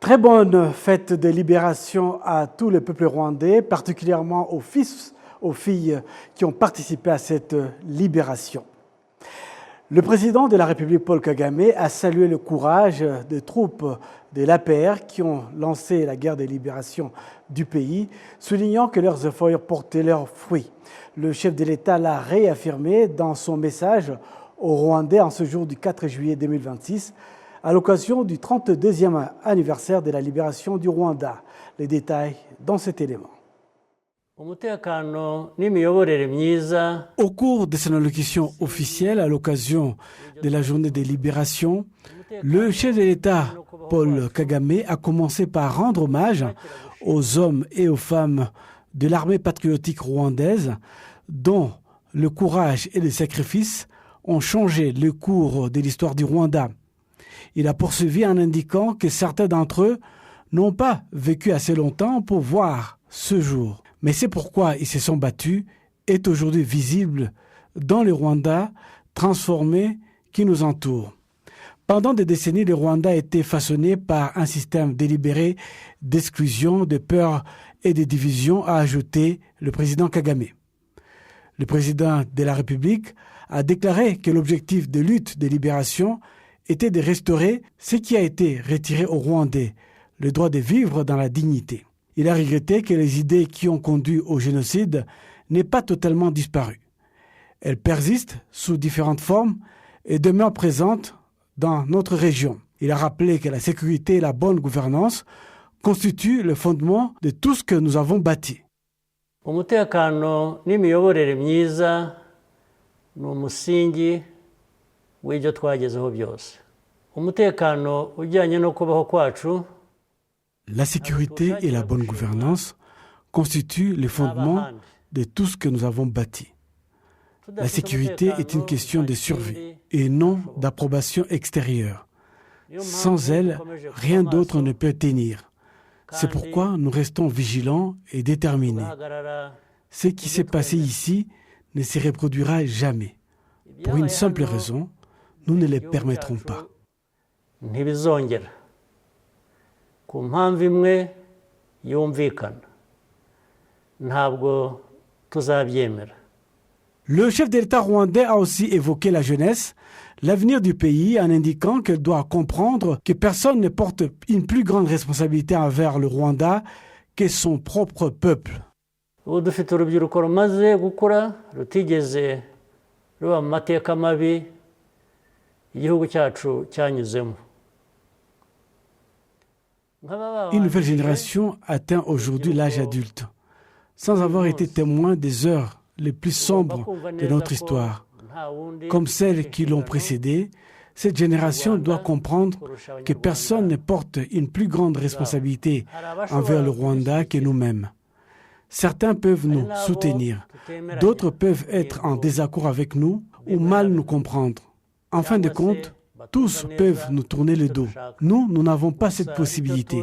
Très bonne fête de libération à tout le peuple rwandais, particulièrement aux fils, aux filles qui ont participé à cette libération. Le président de la République, Paul Kagame, a salué le courage des troupes de l'APR qui ont lancé la guerre de libération du pays, soulignant que leurs efforts portaient leurs fruits. Le chef de l'État l'a réaffirmé dans son message aux Rwandais en ce jour du 4 juillet 2026, à l'occasion du 32e anniversaire de la libération du Rwanda. Les détails dans cet élément. Au cours de son allocution officielle à l'occasion de la journée de libération, le chef de l'État, Paul Kagame, a commencé par rendre hommage aux hommes et aux femmes de l'armée patriotique rwandaise dont le courage et le sacrifice ont changé le cours de l'histoire du Rwanda. Il a poursuivi en indiquant que certains d'entre eux n'ont pas vécu assez longtemps pour voir ce jour. Mais c'est pourquoi ils se sont battus est aujourd'hui visible dans le Rwanda transformé qui nous entoure. Pendant des décennies, le Rwanda a été façonné par un système délibéré d'exclusion, de peur et de division, a ajouté le président Kagame. Le président de la République a déclaré que l'objectif de lutte de libération était de restaurer ce qui a été retiré aux Rwandais, le droit de vivre dans la dignité. Il a regretté que les idées qui ont conduit au génocide n'aient pas totalement disparu. Elles persistent sous différentes formes et demeurent présentes dans notre région. Il a rappelé que la sécurité et la bonne gouvernance constituent le fondement de tout ce que nous avons bâti. Umutekano n'imiyoborere myiza ni umusingi w'ibyo twagezeho byose. Umutekano ujyanye no kubaho kwacu. La sécurité et la bonne gouvernance constituent les fondements de tout ce que nous avons bâti. La sécurité est une question de survie et non d'approbation extérieure. Sans elle, rien d'autre ne peut tenir. C'est pourquoi nous restons vigilants et déterminés. Ce qui s'est passé ici ne se reproduira jamais. Pour une simple raison, nous ne les permettrons pas. Le chef de l'État rwandais a aussi évoqué la jeunesse, l'avenir du pays, en indiquant qu'elle doit comprendre que personne ne porte une plus grande responsabilité envers le Rwanda que son propre peuple. Une nouvelle génération atteint aujourd'hui l'âge adulte, sans avoir été témoin des heures les plus sombres de notre histoire. Comme celles qui l'ont précédée, cette génération doit comprendre que personne ne porte une plus grande responsabilité envers le Rwanda que nous-mêmes. Certains peuvent nous soutenir, d'autres peuvent être en désaccord avec nous ou mal nous comprendre. En fin de compte, tous peuvent nous tourner le dos. Nous n'avons pas cette possibilité.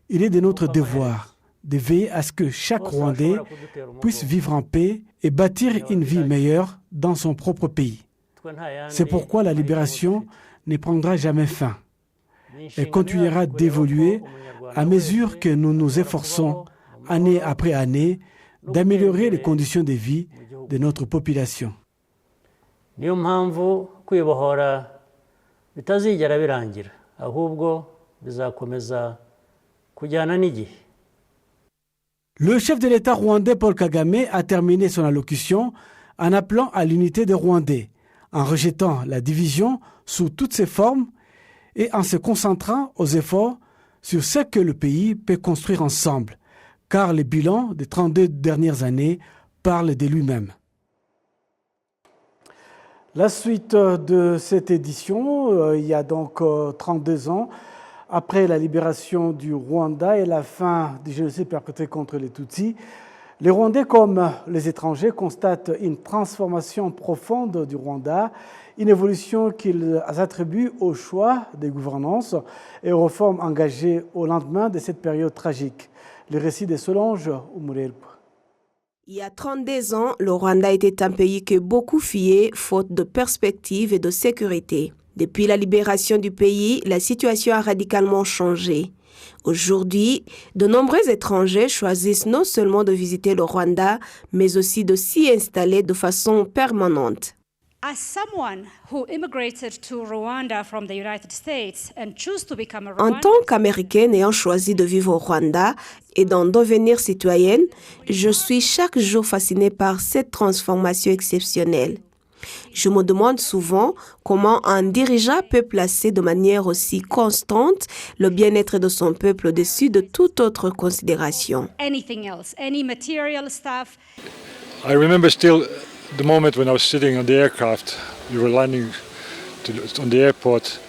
Il est de notre devoir de veiller à ce que chaque Rwandais puisse vivre en paix et bâtir une vie meilleure dans son propre pays. C'est pourquoi la libération ne prendra jamais fin. Elle continuera d'évoluer à mesure que nous nous efforçons, année après année, d'améliorer les conditions de vie de notre population. Le chef de l'État rwandais Paul Kagame a terminé son allocution en appelant à l'unité des Rwandais, en rejetant la division sous toutes ses formes et en se concentrant aux efforts sur ce que le pays peut construire ensemble, car le bilan des 32 dernières années parle de lui-même. La suite de cette édition, il y a donc 32 ans, après la libération du Rwanda et la fin du génocide perpétré contre les Tutsis, les Rwandais comme les étrangers constatent une transformation profonde du Rwanda, une évolution qu'ils attribuent au choix des gouvernances et aux réformes engagées au lendemain de cette période tragique. Le récit de Solange Umurelpo. Il y a 32 ans, le Rwanda était un pays que beaucoup fuyaient faute de perspectives et de sécurité. Depuis la libération du pays, la situation a radicalement changé. Aujourd'hui, de nombreux étrangers choisissent non seulement de visiter le Rwanda, mais aussi de s'y installer de façon permanente. As someone who immigrated to Rwanda from the United States and chose to become a En Rwandan, tant qu'Américaine ayant choisi de vivre au Rwanda et d'en devenir citoyenne, je suis chaque jour fascinée par cette transformation exceptionnelle. Je me demande souvent comment un dirigeant peut placer de manière aussi constante le bien-être de son peuple au-dessus de toute autre considération. anything else, any material stuff. I remember still the moment when I was sitting on the aircraft. We were landing on the airport,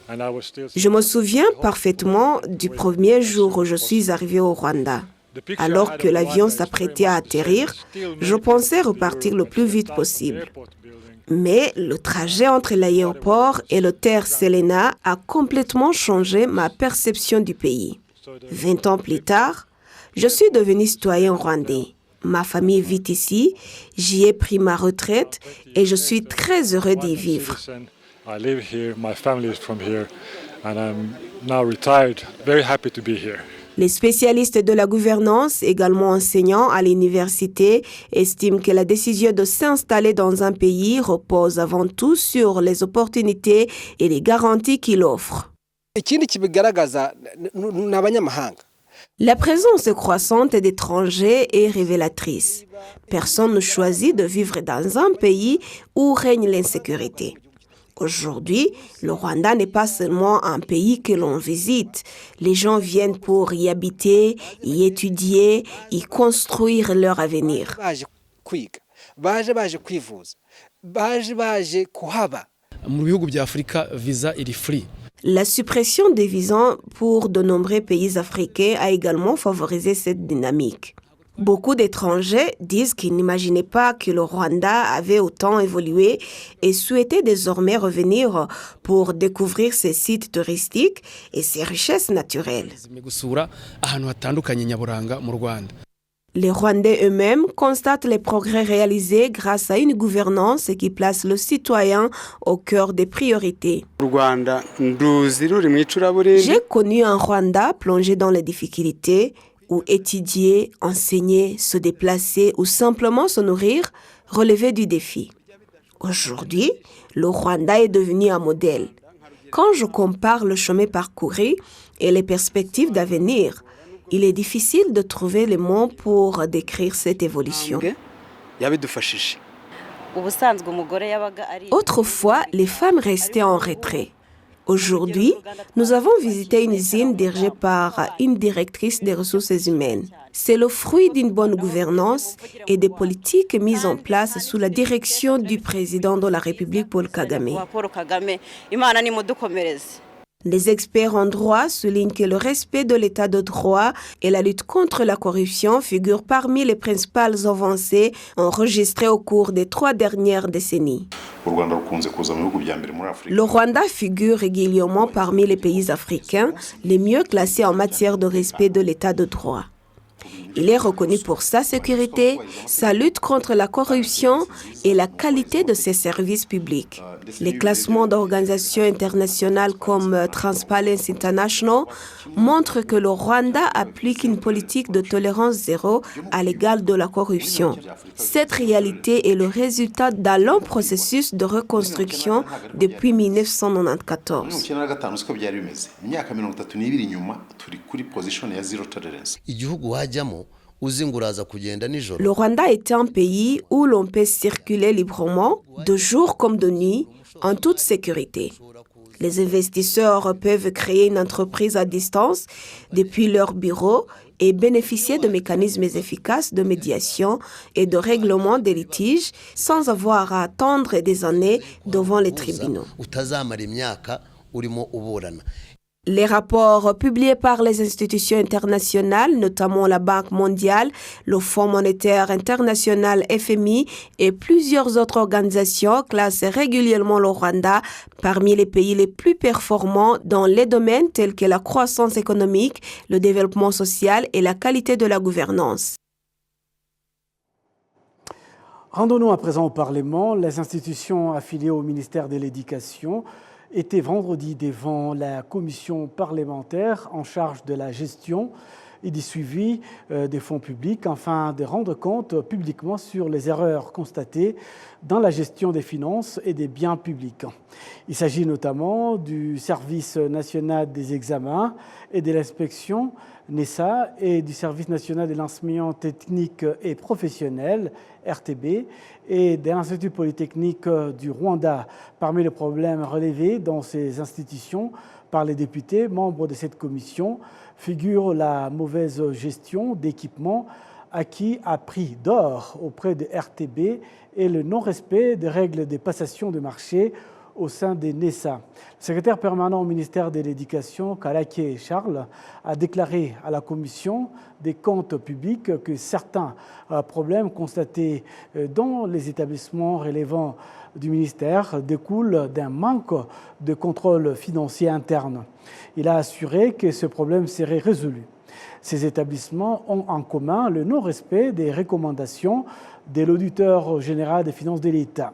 and I was still. Je me souviens parfaitement du premier jour où je suis arrivée au Rwanda. Alors que l'avion s'apprêtait à atterrir, je pensais repartir le plus vite possible. Mais le trajet entre l'aéroport et l'hôtel Selena a complètement changé ma perception du pays. 20 ans plus tard, je suis devenue citoyen rwandais. Ma famille vit ici, j'y ai pris ma retraite et je suis très heureux d'y vivre. I live here, my family is from here, and I'm now retired. Very happy to be here. Les spécialistes de la gouvernance, également enseignants à l'université, estiment que la décision de s'installer dans un pays repose avant tout sur les opportunités et les garanties qu'il offre. ikindi kibigaragaza ni abanyamahanga. La présence croissante d'étrangers est révélatrice. Personne ne choisit de vivre dans un pays où règne l'insécurité. Aujourd'hui, le Rwanda n'est pas seulement un pays que l'on visite. Les gens viennent pour y habiter, y étudier, y construire leur avenir. Baje kwiga, baje kwivuza, baje kuhaba. Mu bihugu bya Afurika visa iri free. La suppression des visas pour de nombreux pays africains a également favorisé cette dynamique. Beaucoup d'étrangers disent qu'ils n'imaginaient pas que le Rwanda avait autant évolué et souhaitaient désormais revenir pour découvrir ses sites touristiques et ses richesses naturelles. Gusura ahantu hatandukanye nyaburanga mu Rwanda. Les Rwandais eux-mêmes constatent les progrès réalisés grâce à une gouvernance qui place le citoyen au cœur des priorités. J'ai connu un Rwanda plongé dans les difficultés, où étudier, enseigner, se déplacer ou simplement se nourrir relevait du défi. Aujourd'hui, le Rwanda est devenu un modèle. Quand je compare le chemin parcouru et les perspectives d'avenir, il est difficile de trouver les mots pour décrire cette évolution. Autrefois, les femmes restaient en retrait. Aujourd'hui, nous avons visité une usine dirigée par une directrice des ressources humaines. C'est le fruit d'une bonne gouvernance et des politiques mises en place sous la direction du président de la République, Paul Kagame. Les experts en droit soulignent que le respect de l'état de droit et la lutte contre la corruption figurent parmi les principales avancées enregistrées au cours des 3 dernières décennies. Le Rwanda figure régulièrement parmi les pays africains les mieux classés en matière de respect de l'état de droit. Il est reconnu pour sa sécurité, sa lutte contre la corruption et la qualité de ses services publics. Les classements d'organisations internationales comme Transparency International montrent que le Rwanda applique une politique de tolérance zéro à l'égard de la corruption. Cette réalité est le résultat d'un long processus de reconstruction depuis 1994. Le Rwanda est un pays où l'on peut circuler librement, de jour comme de nuit, en toute sécurité. Les investisseurs peuvent créer une entreprise à distance depuis leur bureau et bénéficier de mécanismes efficaces de médiation et de règlement des litiges sans avoir à attendre des années devant les tribunaux. Les rapports publiés par les institutions internationales, notamment la Banque mondiale, le Fonds monétaire international FMI et plusieurs autres organisations classent régulièrement le Rwanda parmi les pays les plus performants dans les domaines tels que la croissance économique, le développement social et la qualité de la gouvernance. Rendons-nous à présent au Parlement. Les institutions affiliées au ministère de l'Éducation était vendredi devant la commission parlementaire en charge de la gestion et du suivi des fonds publics afin de rendre compte publiquement sur les erreurs constatées dans la gestion des finances et des biens publics. Il s'agit notamment du Service national des examens et de l'inspection NESA et du Service national de l'enseignement technique et professionnel RTB et de l'Institut polytechnique du Rwanda. Parmi les problèmes relevés dans ces institutions par les députés membres de cette commission figure la mauvaise gestion d'équipements acquis à prix d'or auprès de RTB et le non-respect des règles de passation de marché au sein des NESA. Le secrétaire permanent au ministère de l'Éducation, Kalaké Charles, a déclaré à la Commission des comptes publics que certains problèmes constatés dans les établissements relevant du ministère découlent d'un manque de contrôle financier interne. Il a assuré que ce problème serait résolu. Ces établissements ont en commun le non-respect des recommandations de l'auditeur général des finances de l'État.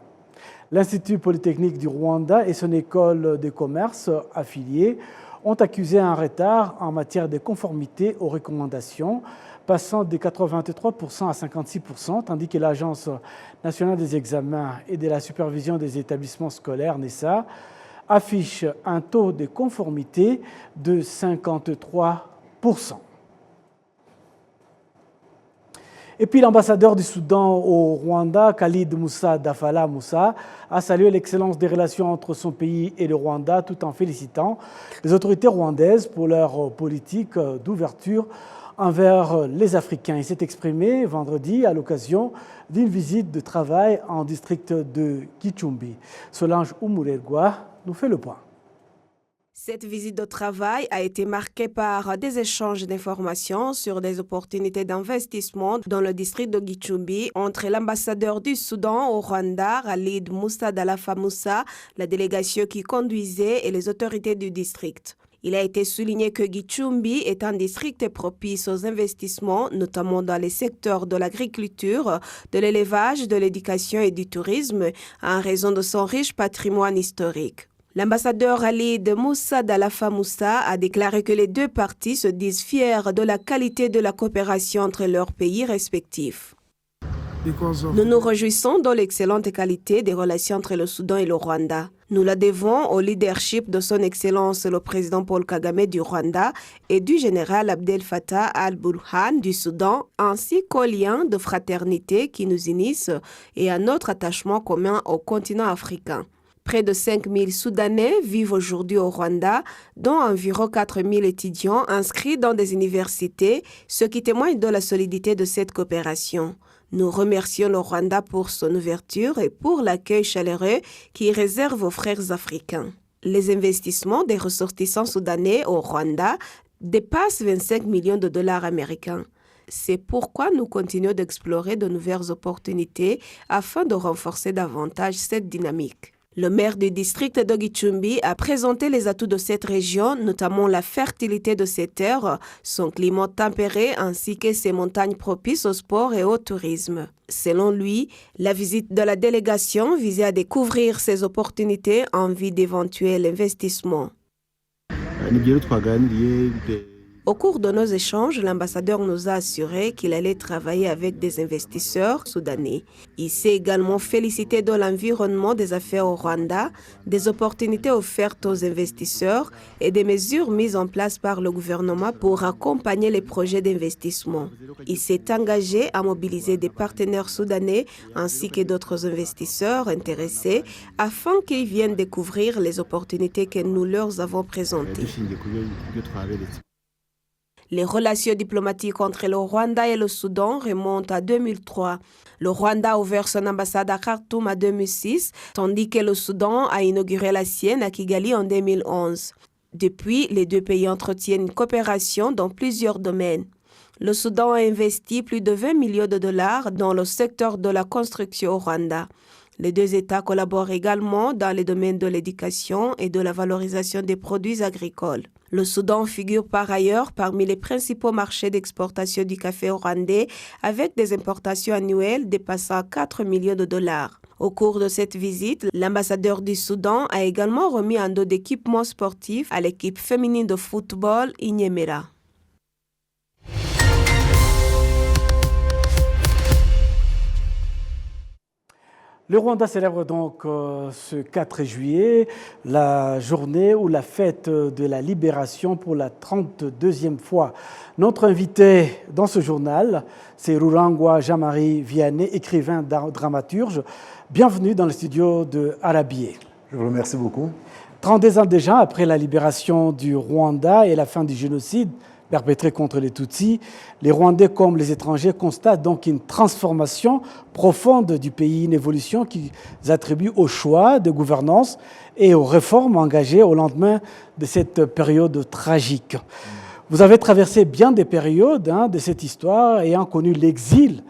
L'Institut polytechnique du Rwanda et son école de commerce affiliée ont accusé un retard en matière de conformité aux recommandations, passant de 83% à 56%, tandis que l'Agence nationale des examens et de la supervision des établissements scolaires, NESA, affiche un taux de conformité de 53%. Et puis l'ambassadeur du Soudan au Rwanda, Khalid Moussa Dafala Moussa, a salué l'excellence des relations entre son pays et le Rwanda tout en félicitant les autorités rwandaises pour leur politique d'ouverture envers les Africains. Il s'est exprimé vendredi à l'occasion d'une visite de travail en district de Gicumbi. Solange Umuregwa nous fait le point. Cette visite de travail a été marquée par des échanges d'informations sur des opportunités d'investissement dans le district de Gicumbi entre l'ambassadeur du Soudan au Rwanda, Khalid Moussa Dalafa Moussa, la délégation qui conduisait et les autorités du district. Il a été souligné que Gicumbi est un district propice aux investissements, notamment dans les secteurs de l'agriculture, de l'élevage, de l'éducation et du tourisme, en raison de son riche patrimoine historique. L'ambassadeur Khalid Moussa Dalafa Moussa a déclaré que les deux parties se disent fiers de la qualité de la coopération entre leurs pays respectifs. Nous nous réjouissons de l'excellente qualité des relations entre le Soudan et le Rwanda. Nous la devons au leadership de son Excellence le président Paul Kagame du Rwanda et du général Abdel Fattah al-Burhan du Soudan, ainsi qu'aux liens de fraternité qui nous unissent et à notre attachement commun au continent africain. Près de 5 000 Soudanais vivent aujourd'hui au Rwanda, dont environ 4 000 étudiants inscrits dans des universités, ce qui témoigne de la solidité de cette coopération. Nous remercions le Rwanda pour son ouverture et pour l'accueil chaleureux qu'il réserve aux frères africains. Les investissements des ressortissants soudanais au Rwanda dépassent 25 millions de dollars américains. C'est pourquoi nous continuons d'explorer de nouvelles opportunités afin de renforcer davantage cette dynamique. Le maire du district de Gicumbi a présenté les atouts de cette région, notamment la fertilité de ses terres, son climat tempéré ainsi que ses montagnes propices au sport et au tourisme. Selon lui, la visite de la délégation visait à découvrir ces opportunités en vue d'éventuels investissements. Au cours de nos échanges, l'ambassadeur nous a assuré qu'il allait travailler avec des investisseurs soudanais. Il s'est également félicité de l'environnement des affaires au Rwanda, des opportunités offertes aux investisseurs et des mesures mises en place par le gouvernement pour accompagner les projets d'investissement. Il s'est engagé à mobiliser des partenaires soudanais ainsi que d'autres investisseurs intéressés afin qu'ils viennent découvrir les opportunités que nous leur avons présentées. Les relations diplomatiques entre le Rwanda et le Soudan remontent à 2003. Le Rwanda a ouvert son ambassade à Khartoum en 2006, tandis que le Soudan a inauguré la sienne à Kigali en 2011. Depuis, les deux pays entretiennent une coopération dans plusieurs domaines. Le Soudan a investi plus de 20 millions de dollars dans le secteur de la construction au Rwanda. Les deux États collaborent également dans les domaines de l'éducation et de la valorisation des produits agricoles. Le Soudan figure par ailleurs parmi les principaux marchés d'exportation du café rwandais avec des importations annuelles dépassant 4 millions de dollars. Au cours de cette visite, l'ambassadeur du Soudan a également remis un lot d'équipements sportifs à l'équipe féminine de football Inyemera. Le Rwanda célèbre donc ce 4 juillet la journée ou la fête de la libération pour la 32e fois. Notre invité dans ce journal, c'est Rurangwa Jean-Marie Vianney, écrivain, dramaturge. Bienvenue dans le studio de Arabier. Je vous remercie beaucoup. 32 ans déjà après la libération du Rwanda et la fin du génocide perpétré contre les Tutsis, les Rwandais comme les étrangers constatent donc une transformation profonde du pays, une évolution qu'ils attribuent au choix de gouvernance et aux réformes engagées au lendemain de cette période tragique. Vous avez traversé bien des périodes de cette histoire, ayant connu l'exil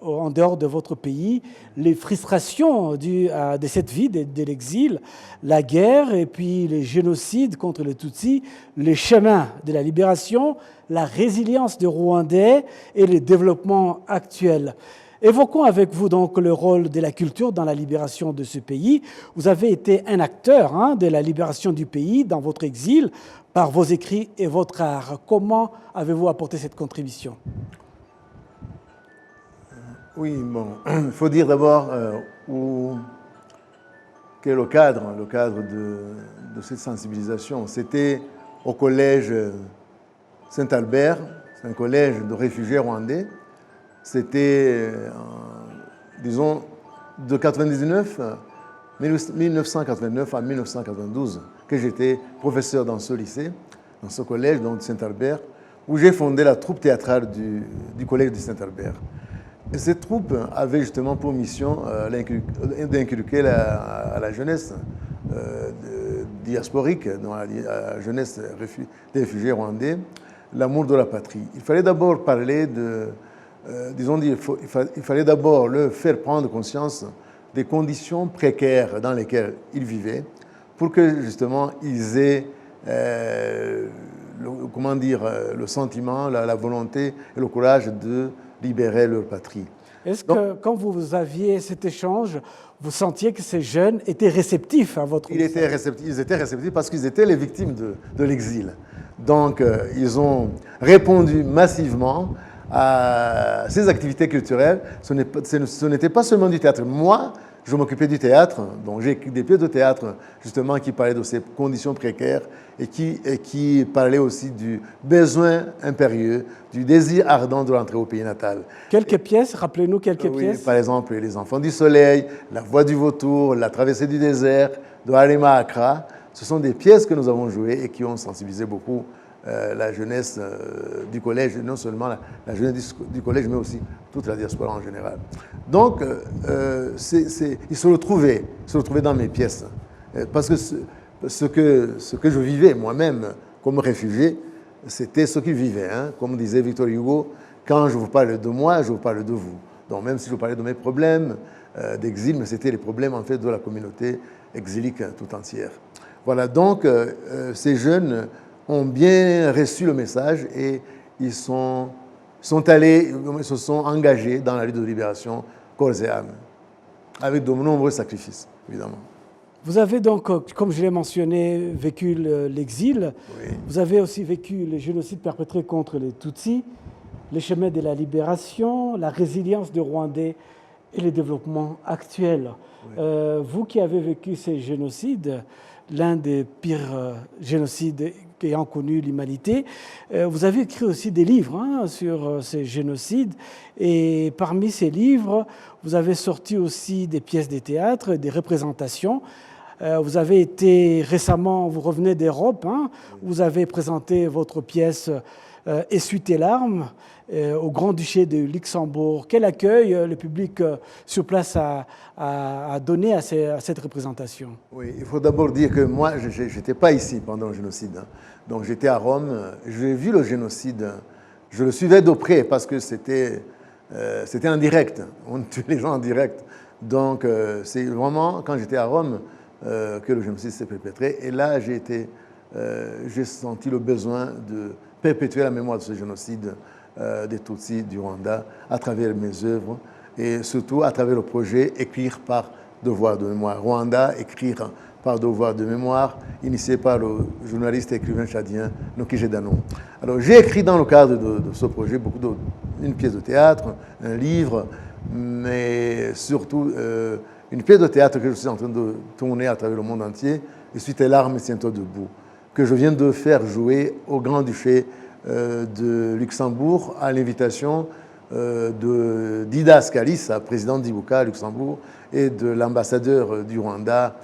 en dehors de votre pays, les frustrations de cette vie, de l'exil, la guerre et puis les génocides contre les Tutsis, les chemins de la libération, la résilience des Rwandais et le développement actuel. Évoquons avec vous donc le rôle de la culture dans la libération de ce pays. Vous avez été un acteur de la libération du pays dans votre exil par vos écrits et votre art. Comment avez-vous apporté cette contribution ? Oui, bon, il faut dire d'abord quel est le cadre de cette sensibilisation. C'était au collège Saint-Albert, c'est un collège de réfugiés rwandais. C'était, disons, de 1989 à 1992 que j'étais professeur dans ce lycée, dans ce collège, donc de Saint-Albert, où j'ai fondé la troupe théâtrale du collège de Saint-Albert. Et cette troupe avait justement pour mission d'inculquer à la jeunesse diasporique, dans la jeunesse des réfugiés rwandais, l'amour de la patrie. Il fallait d'abord parler il fallait d'abord leur faire prendre conscience des conditions précaires dans lesquelles ils vivaient, pour que justement ils aient le sentiment, la volonté et le courage de libérer leur patrie. Est-ce que quand vous aviez cet échange, vous sentiez que ces jeunes étaient réceptifs à votre message ? Ils étaient réceptifs parce qu'ils étaient les victimes de l'exil. Donc, ils ont répondu massivement à ces activités culturelles. Ce n'était pas seulement du théâtre. Moi, je m'occupais du théâtre, donc j'ai écrit des pièces de théâtre justement qui parlaient de ces conditions précaires et qui parlaient aussi du besoin impérieux, du désir ardent de rentrer au pays natal. Quelques pièces, rappelez-nous quelques pièces. Par exemple, Les Enfants du Soleil, La Voix du Vautour, La Traversée du désert, de Harima Accra. Ce sont des pièces que nous avons jouées et qui ont sensibilisé beaucoup la jeunesse du collège, non seulement la jeunesse du collège, mais aussi toute la diaspora en général. Donc, ils se retrouvaient dans mes pièces. Parce que ce que je vivais moi-même comme réfugié, c'était ce qu'ils vivaient. Comme disait Victor Hugo, quand je vous parle de moi, je vous parle de vous. Donc, même si je vous parlais de mes problèmes d'exil, mais c'était les problèmes en fait de la communauté exilique tout entière. Voilà, donc ces jeunes ont bien reçu le message et ils se sont engagés dans la lutte de libération corps et âme, avec de nombreux sacrifices, évidemment. Vous avez donc, comme je l'ai mentionné, vécu l'exil. Oui. Vous avez aussi vécu le génocide perpétré contre les Tutsis, les chemins de la libération, la résilience des Rwandais et le développement actuel. Oui. Vous qui avez vécu ces génocides, l'un des pires génocides ayant connu l'humanité. Vous avez écrit aussi des livres sur ces génocides et parmi ces livres, vous avez sorti aussi des pièces de théâtre, des représentations. Vous avez été récemment, vous revenez d'Europe, vous avez présenté votre pièce Essuie tes larmes au Grand-Duché de Luxembourg. Quel accueil le public sur place a donné à cette représentation? Oui, il faut d'abord dire que moi, je n'étais pas ici pendant le génocide. Donc j'étais à Rome, j'ai vu le génocide, je le suivais de près parce que c'était en direct, on tuait les gens en direct. Donc c'est vraiment quand j'étais à Rome que le génocide s'est perpétré. Et là, j'ai senti le besoin de perpétuer la mémoire de ce génocide des Tutsis du Rwanda à travers mes œuvres et surtout à travers le projet Écrire par devoir de mémoire. Rwanda, écrire par devoir de mémoire, initié par le journaliste et écrivain tchadien Nokije Dano. Alors j'ai écrit dans le cadre de ce projet une pièce de théâtre, un livre, mais surtout une pièce de théâtre que je suis en train de tourner à travers le monde entier, et suite à l'arme tiens-toi debout, que je viens de faire jouer au Grand-Duché de Luxembourg à l'invitation d'Ida Scalissa, présidente d'Ibuka à Luxembourg, et de l'ambassadeur du Rwanda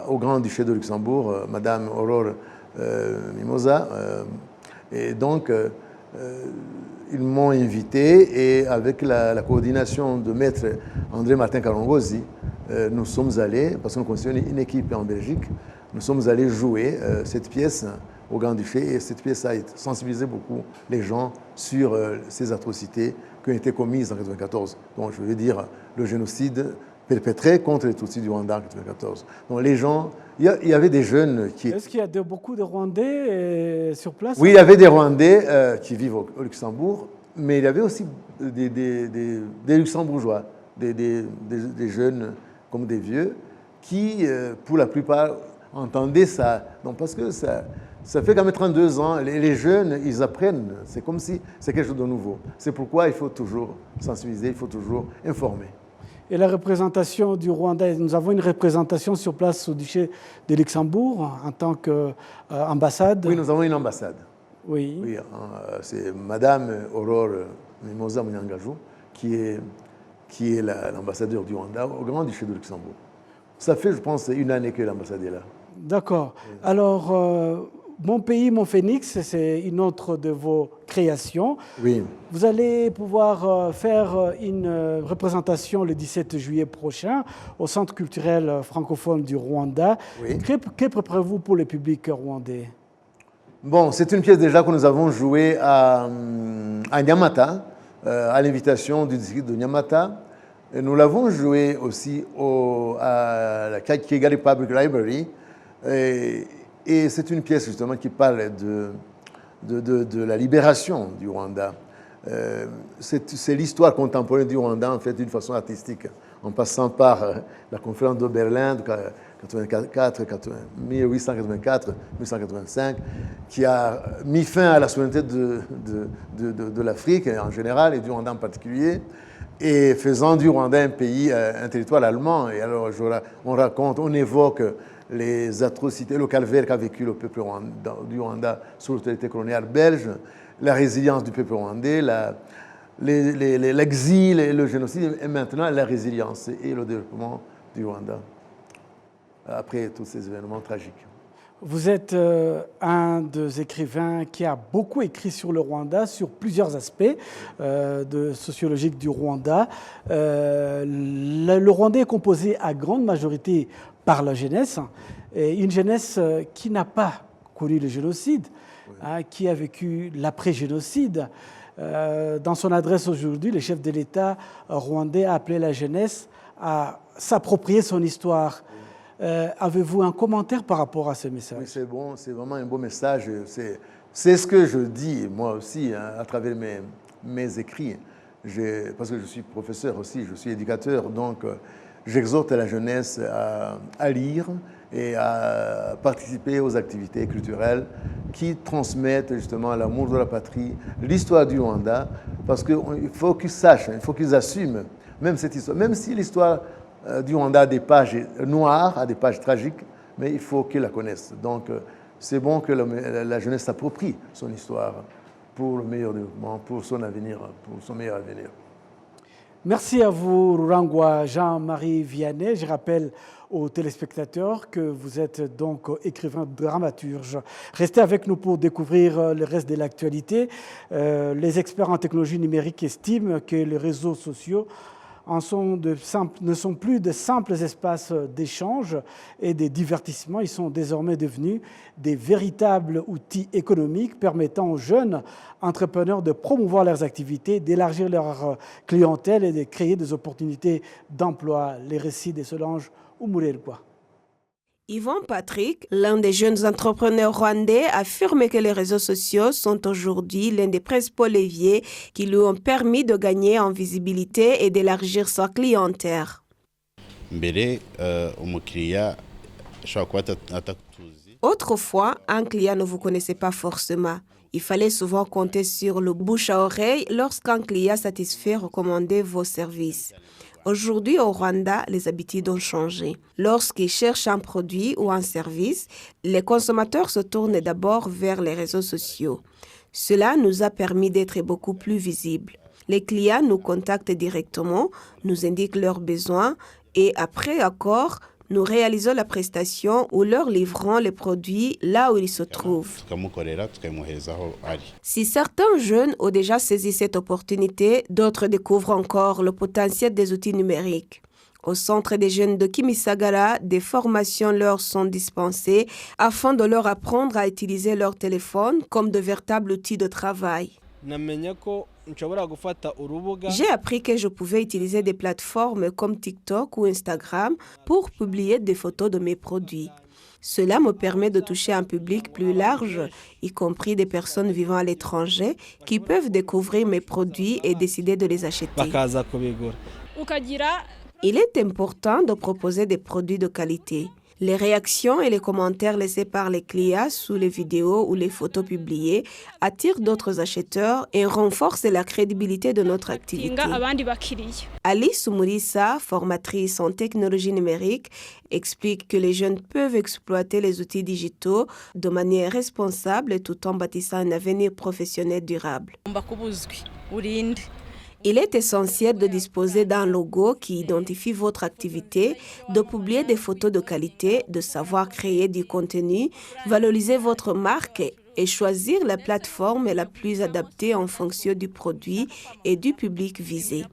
au Grand-Duché de Luxembourg, Madame Aurore Mimosa. Et donc, ils m'ont invité, et avec la coordination de maître André Martin Kalongozi, nous sommes allés, parce que nous constituons une équipe en Belgique, nous sommes allés jouer cette pièce au Grand-Duché, et cette pièce a sensibilisé beaucoup les gens sur ces atrocités qui ont été commises en 1994. Donc je veux dire le génocide perpétré contre les Tutsis du Rwanda en 1994. Donc les gens, il y avait des jeunes qui... Est-ce qu'il y a beaucoup de Rwandais sur place? Oui, il y avait des Rwandais qui vivent au Luxembourg, mais il y avait aussi des Luxembourgeois, des jeunes comme des vieux, qui, pour la plupart, entendaient ça. Donc, parce que ça fait quand même 32 ans, les jeunes, ils apprennent. C'est comme si c'est quelque chose de nouveau. C'est pourquoi il faut toujours sensibiliser, il faut toujours informer. Et la représentation du Rwanda, nous avons une représentation sur place au duché de Luxembourg en tant qu'ambassade. Oui, nous avons une ambassade. Oui. C'est Madame Aurore Mimosa Munyangaju qui est l'ambassadeur du Rwanda au Grand-Duché de Luxembourg. Ça fait, je pense, une année que l'ambassade est là. D'accord. Alors, Mon pays, mon phénix, c'est une autre de vos créations. Oui. Vous allez pouvoir faire une représentation le 17 juillet prochain au Centre culturel francophone du Rwanda. Oui. Que préparez-vous pour le public rwandais? Bon, c'est une pièce déjà que nous avons jouée à Nyamata, à l'invitation du district de Nyamata. Et nous l'avons jouée aussi à la Kigali Public Library. Et c'est une pièce justement qui parle de la libération du Rwanda. C'est l'histoire contemporaine du Rwanda en fait d'une façon artistique, en passant par la conférence de Berlin de 1884-1885, qui a mis fin à la souveraineté de l'Afrique en général et du Rwanda en particulier, et faisant du Rwanda un pays, un territoire allemand. Et alors on raconte, on évoque les atrocités, le calvaire qu'a vécu le peuple du Rwanda sous l'autorité coloniale belge, la résilience du peuple rwandais, l'exil et le génocide, et maintenant la résilience et le développement du Rwanda après tous ces événements tragiques. Vous êtes un des écrivains qui a beaucoup écrit sur le Rwanda, sur plusieurs aspects sociologiques du Rwanda. Le Rwanda est composé à grande majorité par la jeunesse, et une jeunesse qui n'a pas connu le génocide, qui a vécu l'après-génocide. Dans son adresse aujourd'hui, le chef de l'État rwandais a appelé la jeunesse à s'approprier son histoire. Avez-vous un commentaire par rapport à ce message? Oui, c'est bon, c'est vraiment un beau message. C'est ce que je dis, moi aussi, hein, à travers mes écrits. Parce que je suis professeur aussi, je suis éducateur, donc j'exhorte la jeunesse à lire et à participer aux activités culturelles qui transmettent justement l'amour de la patrie, l'histoire du Rwanda, parce qu'il faut qu'ils sachent, il faut qu'ils assument même cette histoire, même si l'histoire du Rwanda a des pages noires, a des pages tragiques, mais il faut qu'ils la connaissent. Donc c'est bon que la jeunesse s'approprie son histoire pour le meilleur développement, pour son avenir, pour son meilleur avenir. Merci à vous, Rurangwa Jean-Marie Vianney. Je rappelle aux téléspectateurs que vous êtes donc écrivain dramaturge. Restez avec nous pour découvrir le reste de l'actualité. Les experts en technologie numérique estiment que les réseaux sociaux ne sont plus de simples espaces d'échange et de divertissement. Ils sont désormais devenus des véritables outils économiques permettant aux jeunes entrepreneurs de promouvoir leurs activités, d'élargir leur clientèle et de créer des opportunités d'emploi. Les récits de Solange Umurerwa. Yvon Patrick, l'un des jeunes entrepreneurs rwandais, affirme que les réseaux sociaux sont aujourd'hui l'un des principaux leviers qui lui ont permis de gagner en visibilité et d'élargir sa clientèle. Autrefois, un client ne vous connaissait pas forcément. Il fallait souvent compter sur le bouche à oreille lorsqu'un client satisfait recommandait vos services. Aujourd'hui, au Rwanda, les habitudes ont changé. Lorsqu'ils cherchent un produit ou un service, les consommateurs se tournent d'abord vers les réseaux sociaux. Cela nous a permis d'être beaucoup plus visibles. Les clients nous contactent directement, nous indiquent leurs besoins et après accord, nous réalisons la prestation ou leur livrons les produits là où ils se trouvent. Si certains jeunes ont déjà saisi cette opportunité, d'autres découvrent encore le potentiel des outils numériques. Au centre des jeunes de Kimisagara, des formations leur sont dispensées afin de leur apprendre à utiliser leur téléphone comme de véritables outils de travail. J'ai appris que je pouvais utiliser des plateformes comme TikTok ou Instagram pour publier des photos de mes produits. Cela me permet de toucher un public plus large, y compris des personnes vivant à l'étranger qui peuvent découvrir mes produits et décider de les acheter. Il est important de proposer des produits de qualité. Les réactions et les commentaires laissés par les clients sous les vidéos ou les photos publiées attirent d'autres acheteurs et renforcent la crédibilité de notre activité. Alice Mourissa, formatrice en technologie numérique, explique que les jeunes peuvent exploiter les outils digitaux de manière responsable tout en bâtissant un avenir professionnel durable. Il est essentiel de disposer d'un logo qui identifie votre activité, de publier des photos de qualité, de savoir créer du contenu, valoriser votre marque et choisir la plateforme la plus adaptée en fonction du produit et du public visé.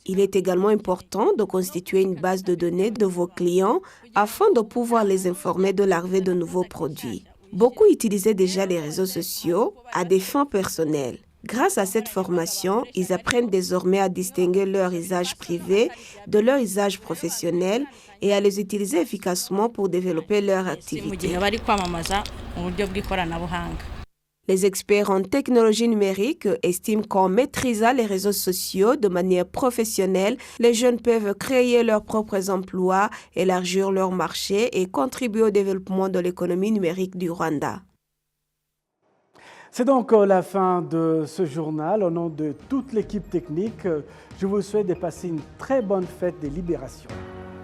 Il est également important de constituer une base de données de vos clients afin de pouvoir les informer de l'arrivée de nouveaux produits. Beaucoup utilisaient déjà les réseaux sociaux à des fins personnelles. Grâce à cette formation, ils apprennent désormais à distinguer leur usage privé de leur usage professionnel et à les utiliser efficacement pour développer leur activité. Les experts en technologie numérique estiment qu'en maîtrisant les réseaux sociaux de manière professionnelle, les jeunes peuvent créer leurs propres emplois, élargir leur marché et contribuer au développement de l'économie numérique du Rwanda. C'est donc la fin de ce journal. Au nom de toute l'équipe technique, je vous souhaite de passer une très bonne fête des libérations.